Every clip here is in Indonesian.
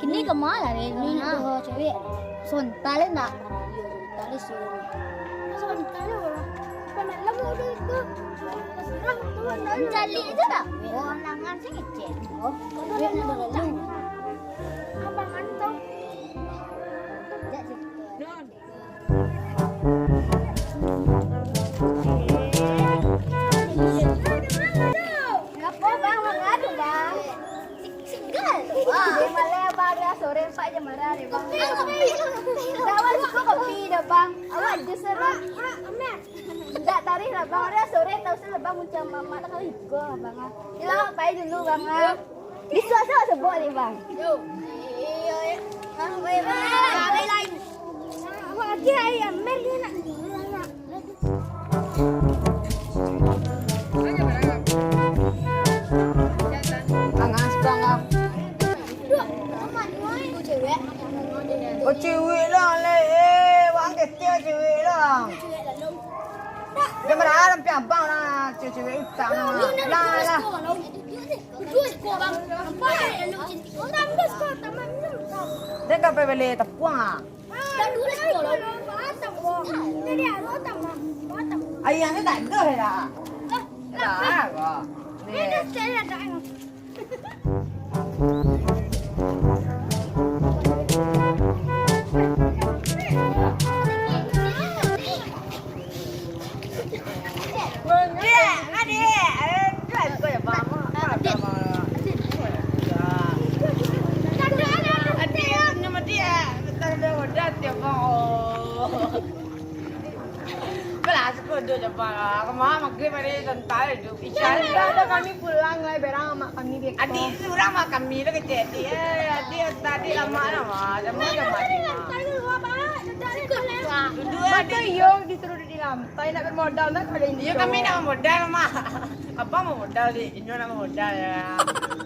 Kini kemana deh? Ini tuh cewek sontalnya enggak? Sontalnya sih. Sontalnya orang. Pemalam udah itu. Mencari itu tak? Oh, langan sih ngecek. Oh, dia nak berlalu. Abang antong. Tak sih. Ngapa bang mengadu bang? Single. Wah, malah baru sore pak jam marah deh bang. Dawan suka kopi dah bang. Awak diserah. Amet. Tak tarik lah bang. Ada sore tahu sih bang macam mama tak kali juga bang. Hilang apa dulu bang. Di suasana sebut ni bang. Yo. Iya. Baik bang. Baik lain. Awak lagi ayam Mel dia nak. Oh cewek lah wang kecil cewek lah. Dia marah sampai abang lah cewek utang lah. Dia kau pergi beli tepuang ah. Ayahnya tak ada dah. Tak apa. Ada kami pulang lah berang sama kami dia. Adik surang sama kami lah kecil dia. Dia tadi lama jam dua dia disuruh di lantai nak bermodal nak ada ini. Ya kami nak modal mah. Apa mau modal di Indo nak modal ya.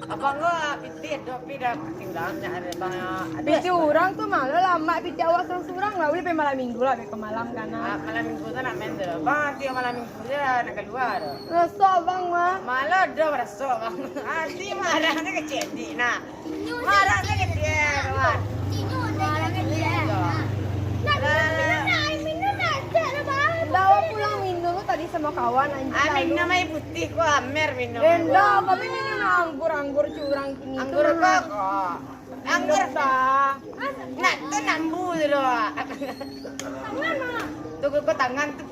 Apa enggak pitit tapi dah tinggalnya ada bang. Pitit orang tuh malah lama pitit awak surang lah boleh malam minggu lah ke malam karena malam minggu tu nak main tu. Bang dia malam minggu dia nak keluar. Rasa bang mah. Malah dah rasa bang. Hati marahnya kecil di nah. Marahnya kecil kawan. Marahnya kecil. Dawa pulang minum tadi sama kawan anjing. Minum air putih kok Amer minum. Enggak, kami minum anggur curang ini. Anggur kok. Anggur dah. Nak tu nambu dulu. Tu kok tangan tu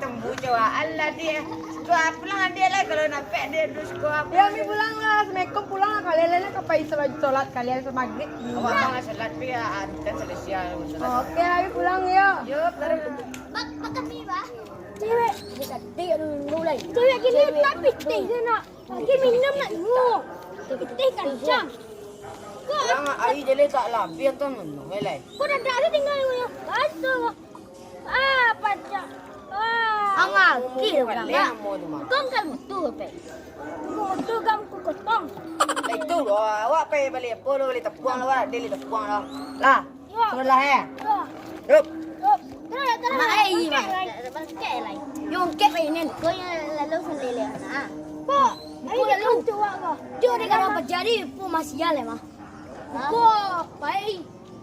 tembu coba. Allah dia. Kau pulang dia lah kalau napek dia terus kau. Ya mi pulang lah. Assalamualaikum pulang lah kalian lah kapai solat kalian semaghrib. Awak bang solat dia dan selesai. Oke, ayo pulang yuk. Yuk, Bak kami bah. Cewek, Dia mulai. cewek gini tak pitih dia nak. Lagi minum nak ngok. Pitih kancang. Kau Lama air jadi tak lah. Biar tu menung elai. kau dah ada tinggal punya. Kasut. Pacak. Angal, kira Bukan orang leh lah. mau tu mah. Kau kan mutu pe. Kau tu gam ku kotong. Itu loh. Awak pergi balik apa lo balik tepuang lah. Awak dia tepuang lah. Lah. Sudah lah Ya. Yup. Terus. Mak ai mah. Basket lai. Yung kep ai nen. Kau yang lalu sendiri lah. Kau, ayo dah lucu kau. Dia dia kalau jadi pun masih jalan mah. Kau, pai.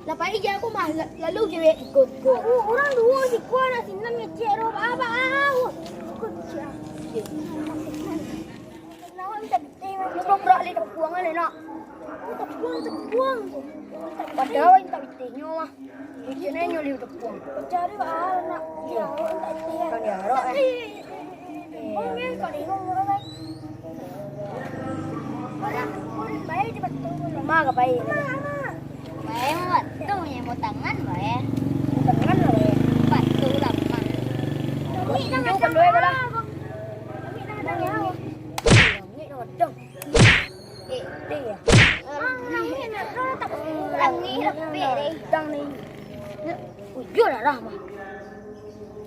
Lepas ini aku mah lalu je ikut go. Orang dua si kau nak sinam ngecek rob apa Kau cak. Kenapa minta pitih? Kau beralih terpuang ni nak. Terbuang. Padahal minta pitihnya mah. Ikut ni nyuli terpuang. Cari apa nak? Ya, tak pitih. Kau dia rok Oh, ni kau ni orang lain. Orang baik cepat tunggu. Mak apa ini? Mana? Baik mat tu yang mau tangan baik. Tangan lah baik. Batu lama. Ni dah Tunjuk kedua ke lah. Ni dah ada ya. Ni rodong. Dia. Ni nak tak. Langi lebih deh. Dang ni. Ujur lah mah.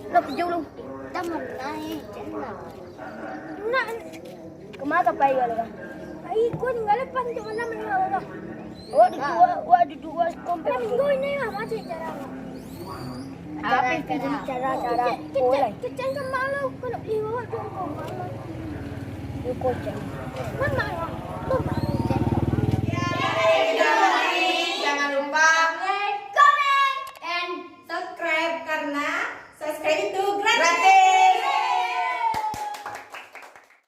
Lebih jauh. Taman naik channel. Nak Kemana kau pergi kalau? ai kau tinggal lepas tu mana mana. Ada dua komplek. Minggu ini lah macam cara. Apa cara mulai? Kecil ke malu kau nak beli bawa tu kau malu. Yuk koceng. Mana?